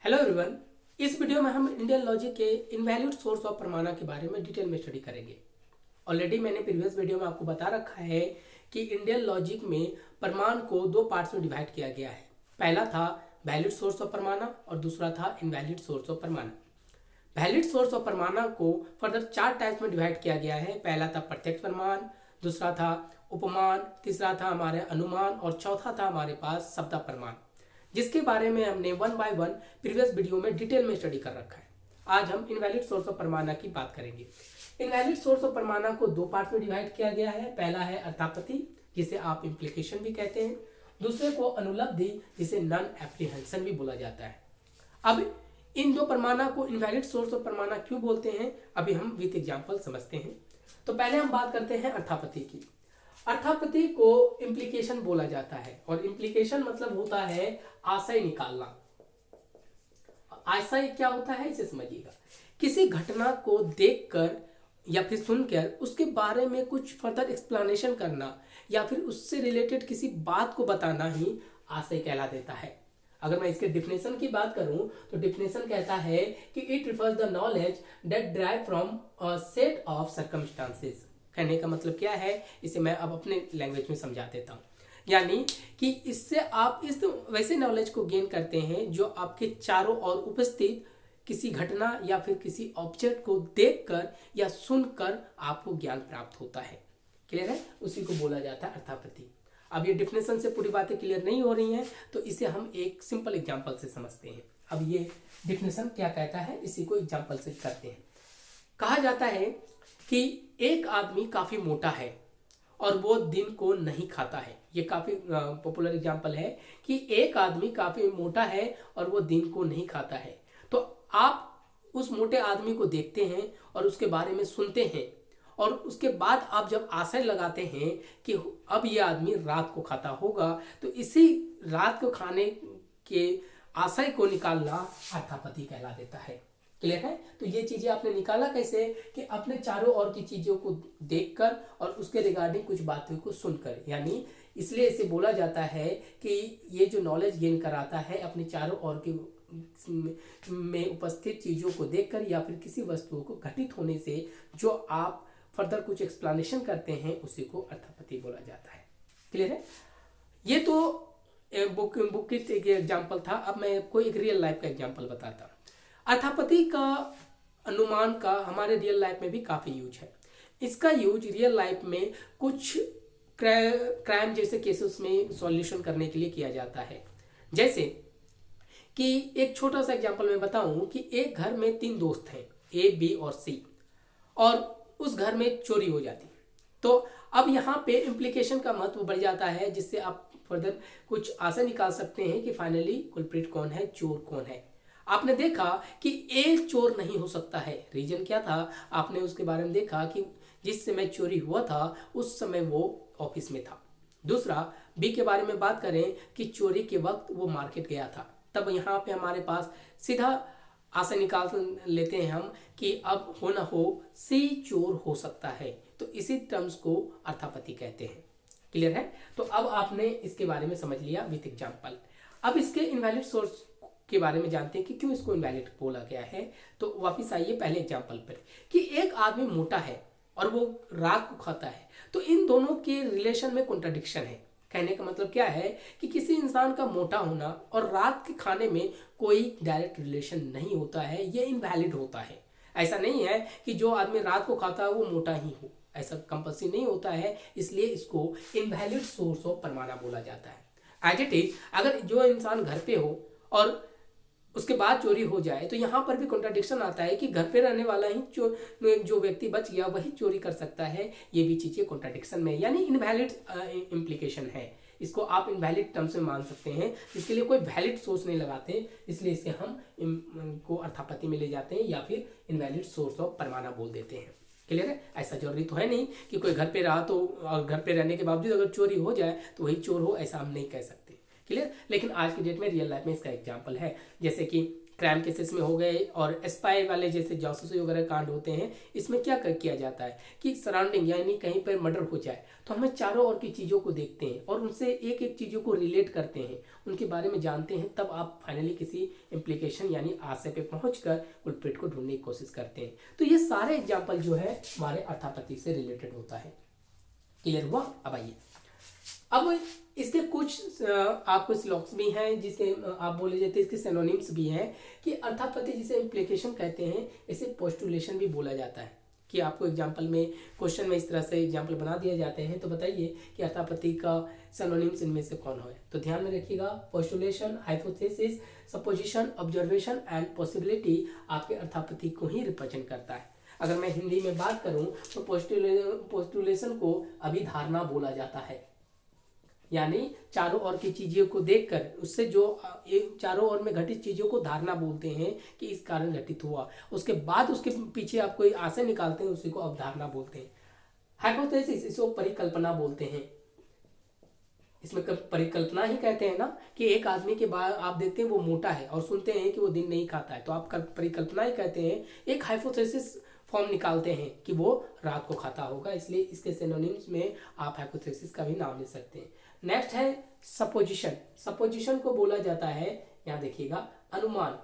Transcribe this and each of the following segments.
Hello everyone. इस video में हम इंडियन लॉजिक के इनवैलिड सोर्स ऑफ प्रमाणा के बारे में डिटेल में स्टडी करेंगे। ऑलरेडी मैंने प्रीवियस वीडियो में आपको बता रखा है कि इंडियन लॉजिक में प्रमाण को दो पार्ट्स में डिवाइड किया गया है। पहला था वैलिड सोर्स ऑफ प्रमाणा और दूसरा था इनवैलिड सोर्स ऑफ प्रमाणा। वैलिड सोर्स ऑफ प्रमाणा को फर्दर चार टाइप्स में डिवाइड किया गया है। पहला था प्रत्यक्ष प्रमाण, दूसरा था उपमान, तीसरा था हमारे अनुमान और चौथा था हमारे पास शब्द प्रमाण, जिसके बारे में हमने one by one previous video में डिटेल में स्टडी कर रखा है। आज हम इनवैलिड सोर्स ऑफ प्रमाणा की बात करेंगे। इनवैलिड सोर्स ऑफ प्रमाणा को दो पार्ट में डिवाइड किया गया है। पहला है अर्थापत्ति, जिसे आप इम्प्लीकेशन भी कहते हैं। दूसरे को अनुलब्धि, जिसे नॉन एप्रीहेंशन भी बोला जाता है। अब इन दो प्रमाणा को इनवैलिड सोर्स ऑफ प्रमाणा क्यों बोलते हैं, अभी हम विद एग्जाम्पल समझते हैं। तो पहले हम बात करते हैं अर्थापत्ति की। अर्थापत्ति को इम्प्लीकेशन बोला जाता है और इम्प्लीकेशन मतलब होता है आशय निकालना। आशय क्या होता है इसे समझिएगा। किसी घटना को देखकर या फिर सुनकर उसके बारे में कुछ फर्दर एक्सप्लेनेशन करना या फिर उससे रिलेटेड किसी बात को बताना ही आशय कहला देता है। अगर मैं इसके डिफिनेशन की बात करूं तो डिफिनेशन कहता है कि it refers the knowledge that drive from a set of circumstances. कहने का मतलब क्या है, इसे मैं अब अपने लैंग्वेज में समझा देता हूँ। यानी कि इससे आप इस वैसे नॉलेज को गेन करते हैं जो आपके चारों ओर उपस्थित किसी घटना या फिर किसी ऑब्जेक्ट को देखकर या सुनकर आपको ज्ञान प्राप्त होता है। क्लियर है, उसी को बोला जाता है अर्थापत्ति। अब ये डिफिनेशन से पूरी बातें क्लियर नहीं हो रही हैं तो इसे हम एक सिंपल एग्जाम्पल से समझते हैं। अब ये डिफिनेशन क्या कहता है, इसी को एग्जाम्पल से करते हैं। कहा जाता है कि एक आदमी काफी मोटा है और वो दिन को नहीं खाता है। ये काफी पॉपुलर एग्जांपल है कि एक आदमी काफी मोटा है और वो दिन को नहीं खाता है। तो आप उस मोटे आदमी को देखते हैं और उसके बारे में सुनते हैं और उसके बाद आप जब आशय लगाते हैं कि अब ये आदमी रात को खाता होगा, तो इसी रात को खाने के आशय को निकालना अर्थापत्ति कहला देता है। क्लियर है, तो ये चीजें आपने निकाला कैसे कि अपने चारों ओर की चीजों को देखकर और उसके रिगार्डिंग कुछ बातों को सुनकर। यानी इसलिए इसे बोला जाता है कि ये जो नॉलेज गेन कराता है अपने चारों ओर के में उपस्थित चीजों को देखकर या फिर किसी वस्तु को घटित होने से जो आप फर्दर कुछ एक्सप्लेनेशन करते हैं, उसी को अर्थापत्ति बोला जाता है। क्लियर है, ये तो बुक की एक एग्जाम्पल था। अब मैं आपको एक रियल लाइफ का एग्जाम्पल बताता हूँ। अर्थापत्ति का अनुमान का हमारे रियल लाइफ में भी काफ़ी यूज है। इसका यूज रियल लाइफ में कुछ क्राइम जैसे केसेस में सॉल्यूशन करने के लिए किया जाता है। जैसे कि एक छोटा सा एग्जांपल मैं बताऊं कि एक घर में तीन दोस्त हैं, ए, बी और सी, और उस घर में चोरी हो जाती। तो अब यहाँ पे इम्प्लीकेशन का महत्व बढ़ जाता है, जिससे आप फर्दर कुछ आशा निकाल सकते हैं कि फाइनली कुलप्रिट कौन है, चोर कौन है। आपने देखा कि ए चोर नहीं हो सकता है। रीजन क्या था, आपने उसके बारे में देखा कि जिस समय चोरी हुआ था उस समय वो ऑफिस में था। दूसरा, बी के बारे में बात करें कि चोरी के वक्त वो मार्केट गया था। तब यहाँ पे हमारे पास सीधा आशा निकाल लेते हैं हम कि अब हो ना हो सी चोर हो सकता है। तो इसी टर्म्स को अर्थापत्ति कहते हैं। क्लियर है, तो अब आपने इसके बारे में समझ लिया विथ एग्जाम्पल। अब इसके इनवैलिड सोर्स के बारे में जानते हैं कि क्यों इसको इनवैलिड बोला गया है। तो वापस आइए पहले एग्जांपल पर कि एक आदमी मोटा है और वो रात को खाता है। तो इन दोनों के रिलेशन में कॉन्ट्रडिक्शन है। कहने का मतलब क्या है कि किसी इंसान का मोटा होना और रात के खाने में कोई डायरेक्ट रिलेशन नहीं होता है, ये इनवैलिड होता है। ऐसा नहीं है कि जो आदमी रात को खाता है वो मोटा ही हो, ऐसा कंपल्सरी नहीं होता है। इसलिए इसको इनवैलिड सोर्स ऑफ प्रमाणा बोला जाता है। एज इट इज, अगर जो इंसान घर पे हो और उसके बाद चोरी हो जाए तो यहाँ पर भी कॉन्ट्रडिक्शन आता है कि घर पे रहने वाला ही जो व्यक्ति बच गया वही चोरी कर सकता है। ये भी चीजें कॉन्ट्रडिक्शन में, यानी इनवैलिड इम्प्लीकेशन है। इसको आप इनवैलिड टर्म्स में मान सकते हैं, इसके लिए कोई वैलिड सोर्स नहीं लगाते, इसलिए इसे हम को अर्थापत्ति में ले जाते हैं या फिर इनवैलिड सोर्स ऑफ प्रमाणा बोल देते हैं। क्लियर है, ऐसा जरूरी तो है नहीं कि कोई घर पे रहा तो घर पे रहने के बावजूद अगर चोरी हो जाए तो वही चोर हो, ऐसा हम नहीं कह सकते। क्लियर, लेकिन आज की डेट में रियल लाइफ में इसका एग्जांपल है। जैसे कि क्राइम केसेस में हो गए और स्पाई वाले जैसे जासूसी वगैरह कांड होते हैं, इसमें क्या किया जाता है कि सराउंडिंग यानी कहीं पर मर्डर हो जाए तो हमें चारों ओर की चीज़ों को देखते हैं और उनसे एक एक चीज़ों को रिलेट करते हैं, उनके बारे में जानते हैं, तब आप फाइनली किसी इम्प्लीकेशन यानी आशय पे पहुंचकर कुलप्रिट को ढूंढने की कोशिश करते हैं। तो ये सारे एग्जाम्पल जो है हमारे अर्थापत्ति से रिलेटेड होता है। क्लियर हुआ? अब आइए, अब इसके कुछ आपको स्लॉक्स भी हैं जिसे आप बोले जाते हैं, इसके सिनोनिम्स भी हैं कि अर्थापत्ति जिसे इम्प्लीकेशन कहते हैं, इसे पोस्टुलेशन भी बोला जाता है। कि आपको एग्जाम्पल में क्वेश्चन में इस तरह से एग्जाम्पल बना दिए जाते हैं, तो बताइए कि अर्थापत्ति का सिनोनिम्स इनमें से कौन है। तो ध्यान में रखिएगा, पोस्टुलेशन, hypothesis, supposition, observation and possibility आपके अर्थापत्ति को ही रिप्रेजेंट करता है। अगर मैं हिंदी में बात करूं तो पोस्टुलेशन को अभिधारणा बोला जाता है, यानी चारों ओर की चीजों को देखकर उससे जो चारों ओर में घटित चीजों को धारणा बोलते हैं कि इस कारण घटित हुआ, उसके बाद उसके पीछे आप कोई आशय निकालते हैं, उसी को अवधारणा बोलते हैं। हाइपोथेसिस, इसको परिकल्पना बोलते हैं। इसमें परिकल्पना ही कहते हैं ना कि एक आदमी के बाद आप देखते हैं वो मोटा है और सुनते हैं कि वो दिन नहीं खाता है, तो आप परिकल्पना ही कहते हैं। एक हाइपोथेसिस फॉर्म निकालते हैं कि वो रात को खाता होगा, इसलिए इसके सिनोनिम्स में आप हाइपोथेसिस का भी नाम ले सकते हैं। नेक्स्ट है सपोजिशन। सपोजिशन को बोला जाता है, यहां देखिएगा, अनुमान।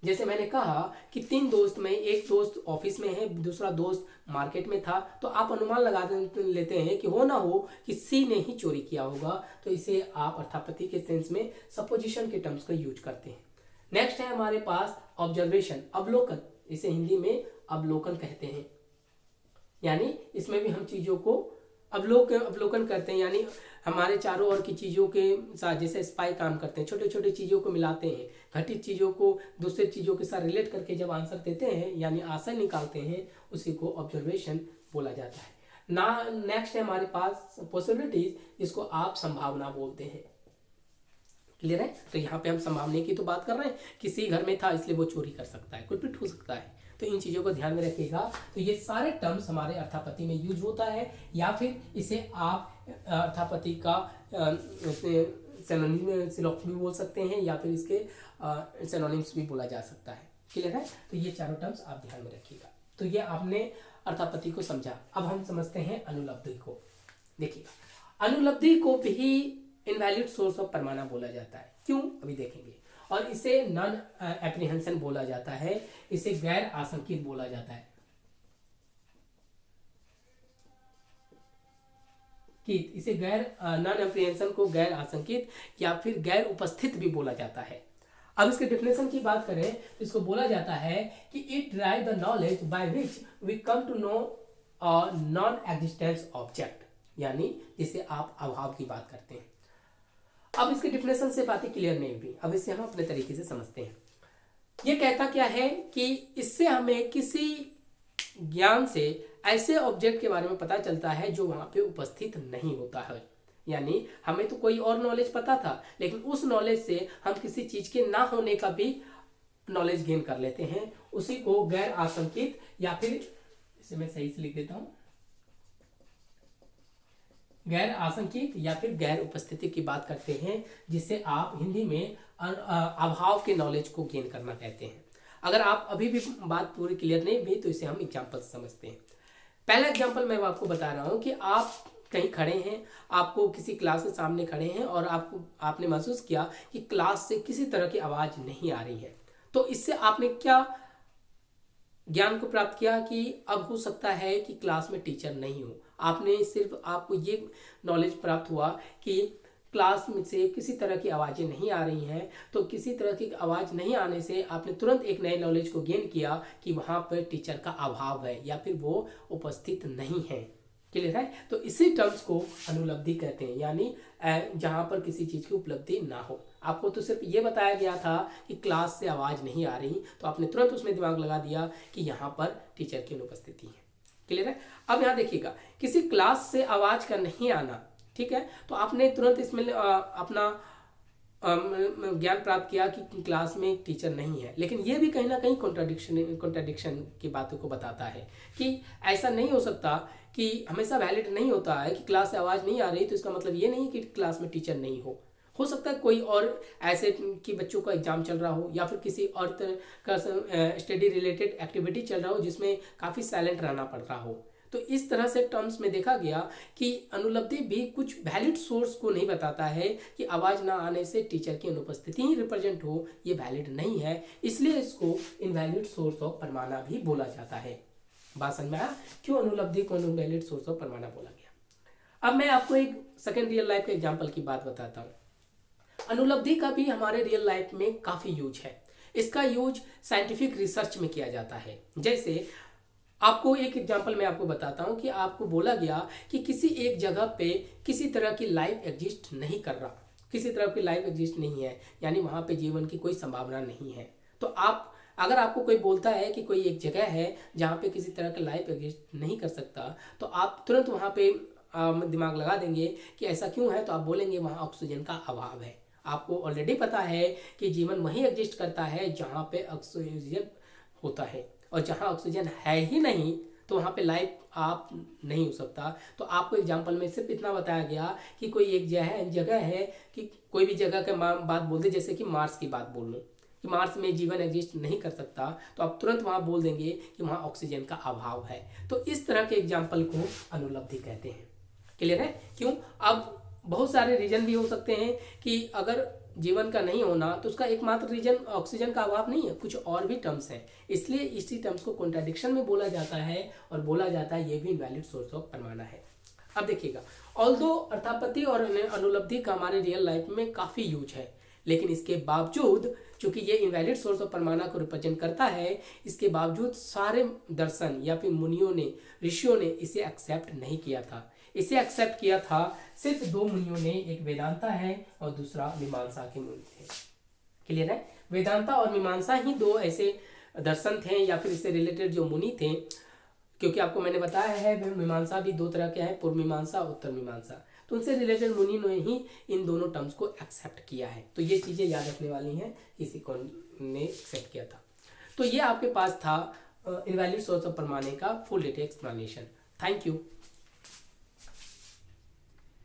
जैसे मैंने कहा कि 3 दोस्त में एक दोस्त ऑफिस में है, दूसरा दोस्त मार्केट में था, तो आप अनुमान लगा लेते हैं कि हो ना हो कि सी ने ही चोरी किया होगा, तो इसे आप अर्थापत्ति के सेंस में सपोजिशन के टर्म्स का यूज करते हैं। नेक्स्ट है हमारे पास ऑब्जर्वेशन, अवलोकन। इसे हिंदी में अवलोकन कहते हैं, यानी इसमें भी हम चीजों को अवलोकन करते हैं, यानी हमारे चारों ओर की चीज़ों के साथ जैसे स्पाई काम करते हैं, छोटे छोटे चीज़ों को मिलाते हैं, घटित चीज़ों को दूसरे चीज़ों के साथ रिलेट करके जब आंसर देते हैं यानी आशय निकालते हैं, उसी को ऑब्जर्वेशन बोला जाता है। नेक्स्ट है हमारे पास पॉसिबिलिटीज, जिसको आप संभावना बोलते हैं। क्लियर है? तो यहाँ पे हम संभावना की तो बात कर रहे हैं, किसी घर में था इसलिए वो चोरी कर सकता है, कुलपिट हो सकता है, तो इन चीज़ों को ध्यान में रखिएगा। तो ये सारे टर्म्स हमारे अर्थापत्ति में यूज होता है, या फिर इसे आप अर्थापत्ति का सिनोनिम्स भी बोल सकते हैं, या फिर इसके सिनोनिम्स भी बोला जा सकता है। क्लियर है? तो ये चारों टर्म्स आप ध्यान में रखिएगा। तो ये आपने अर्थापत्ति को समझा। अब हम समझते हैं अनुलब्धि को। देखिएगा, अनुलब्धि को भी इनवैलिड सोर्स ऑफ परमाना बोला जाता है। क्यों? अभी देखेंगे। और इसे नॉन एप्रीहेंशन बोला जाता है, इसे गैर आशंकित बोला जाता है। कि इसे नॉन एप्रीहेंशन को गैर आशंकित या फिर गैर उपस्थित भी बोला जाता है। अब इसके डिफिनेशन की बात करें तो इसको बोला जाता है कि it drive the knowledge by which we come to know non existence object, यानी जिसे आप अभाव की बात करते हैं। अब इसके डिफिनेशन से बातें क्लियर नहीं हुई, अब इसे हम अपने तरीके से समझते हैं। ये कहता क्या है कि इससे हमें किसी ज्ञान से ऐसे ऑब्जेक्ट के बारे में पता चलता है जो वहां पे उपस्थित नहीं होता है। यानी हमें तो कोई और नॉलेज पता था, लेकिन उस नॉलेज से हम किसी चीज के ना होने का भी नॉलेज गेन कर लेते हैं, उसी को गैर आशंकित या फिर, इसे मैं सही से लिख देता हूं, गैर आशंकित या फिर गैर उपस्थिति की बात करते हैं, जिसे आप हिंदी में अभाव के नॉलेज को गेन करना कहते हैं। अगर आप अभी भी बात पूरी क्लियर नहीं हुई तो इसे हम एग्जाम्पल समझते हैं। पहला एग्जाम्पल मैं आपको बता रहा हूं कि आप कहीं खड़े हैं, आपको किसी क्लास के सामने खड़े हैं और आपने महसूस किया कि क्लास से किसी तरह की आवाज नहीं आ रही है, तो इससे आपने क्या ज्ञान को प्राप्त किया कि अब हो सकता है कि क्लास में टीचर नहीं हो। आपको ये नॉलेज प्राप्त हुआ कि क्लास में से किसी तरह की आवाज़ें नहीं आ रही हैं, तो किसी तरह की आवाज़ नहीं आने से आपने तुरंत एक नए नॉलेज को गेन किया कि वहाँ पर टीचर का अभाव है या फिर वो उपस्थित नहीं है। क्लियर है? तो इसी टर्म्स को अनुलब्धि कहते हैं, यानी जहाँ पर किसी चीज़ की उपलब्धि ना हो। आपको तो सिर्फ ये बताया गया था कि क्लास से आवाज़ नहीं आ रही, तो आपने तुरंत उसमें दिमाग लगा दिया कि यहाँ पर टीचर की अनुपस्थिति है। क्लियर है? अब यहाँ देखिएगा, किसी क्लास से आवाज़ का नहीं आना, ठीक है, तो आपने तुरंत इसमें अपना ज्ञान प्राप्त किया कि क्लास में टीचर नहीं है, लेकिन ये भी कहीं ना कहीं कॉन्ट्राडिक्शन की बातों को बताता है कि ऐसा नहीं हो सकता, कि हमेशा वैलिड नहीं होता है कि क्लास से आवाज़ नहीं आ रही तो इसका मतलब ये नहीं कि क्लास में टीचर नहीं हो हो सकता है कोई और ऐसे कि बच्चों का एग्जाम चल रहा हो या फिर किसी और तरह का स्टडी रिलेटेड एक्टिविटी चल रहा हो जिसमें काफ़ी साइलेंट रहना पड़ रहा हो। तो इस तरह से टर्म्स में देखा गया कि अनुपलब्धि भी कुछ वैलिड सोर्स को नहीं बताता है कि आवाज़ ना आने से टीचर की अनुपस्थिति ही रिप्रेजेंट हो, ये वैलिड नहीं है, इसलिए इसको इनवैलिड सोर्स ऑफ परमाना भी बोला जाता है। बात समझ में आया क्यों अनुपलब्धि को इनवैलिड सोर्स ऑफ परमाना बोला गया। अब मैं आपको एक सेकेंड रियल लाइफ के एग्जाम्पल की बात बताता हूँ। अनुपलब्धि का भी हमारे रियल लाइफ में काफ़ी यूज है। इसका यूज साइंटिफिक रिसर्च में किया जाता है। जैसे आपको एक एग्जांपल मैं आपको बताता हूं कि आपको बोला गया कि किसी एक जगह पे किसी तरह की लाइफ एग्जिस्ट नहीं कर रहा, किसी तरह की लाइफ एग्जिस्ट नहीं है, यानी वहां पे जीवन की कोई संभावना नहीं है। तो आप अगर आपको कोई बोलता है कि कोई एक जगह है जहाँ पे किसी तरह की लाइफ एग्जिस्ट नहीं कर सकता, तो आप तुरंत वहाँ पे दिमाग लगा देंगे कि ऐसा क्यों है। तो आप बोलेंगे वहाँ ऑक्सीजन का अभाव है। आपको ऑलरेडी पता है कि जीवन वहीं एग्जिस्ट करता है जहाँ पे ऑक्सीजन होता है, और जहाँ ऑक्सीजन है ही नहीं तो वहाँ पे लाइफ आप नहीं हो सकता। तो आपको एग्जांपल में सिर्फ इतना बताया गया कि कोई एक जगह है कि कोई भी जगह के बात बोल दे, जैसे कि मार्स की बात बोल लूँ कि मार्स में जीवन एग्जिस्ट नहीं कर सकता, तो आप तुरंत वहाँ बोल देंगे कि वहाँ ऑक्सीजन का अभाव है। तो इस तरह के एग्जाम्पल को अनुपलब्धि कहते हैं। क्लियर है क्यों? अब बहुत सारे रीजन भी हो सकते हैं कि अगर जीवन का नहीं होना तो उसका एकमात्र रीजन ऑक्सीजन का अभाव नहीं है, कुछ और भी टर्म्स हैं, इसलिए इसी टर्म्स को कॉन्ट्राडिक्शन में बोला जाता है और बोला जाता है ये भी इनवैलिड सोर्स ऑफ परमाना है। अब देखिएगा, ऑल्दो अर्थापत्ति और अनुपलब्धि का हमारे रियल लाइफ में काफ़ी यूज है, लेकिन इसके बावजूद चूंकि ये इनवैलिड सोर्स ऑफ परमाना को रिप्रेजेंट करता है, इसके बावजूद सारे दर्शन या फिर मुनियों ने, ऋषियों ने इसे एक्सेप्ट नहीं किया था। इसे एक्सेप्ट किया था सिर्फ दो मुनियों ने, एक वेदांता है और दूसरा मीमांसा के मुनि थे। क्लियर है? वेदांता और मीमांसा ही दो ऐसे दर्शन थे या फिर इससे रिलेटेड जो मुनि थे, क्योंकि आपको मैंने बताया है मीमांसा भी दो तरह के हैं, पूर्व मीमांसा, उत्तर मीमांसा। तो उनसे रिलेटेड मुनि ने ही इन दोनों टर्म्स को एक्सेप्ट किया है। तो ये चीज़ें याद रखने वाली हैं, किसी को ने एक्सेप्ट किया था। तो ये आपके पास था इनवैलिड सोर्स ऑफ परमाने का full detail explanation. Thank you.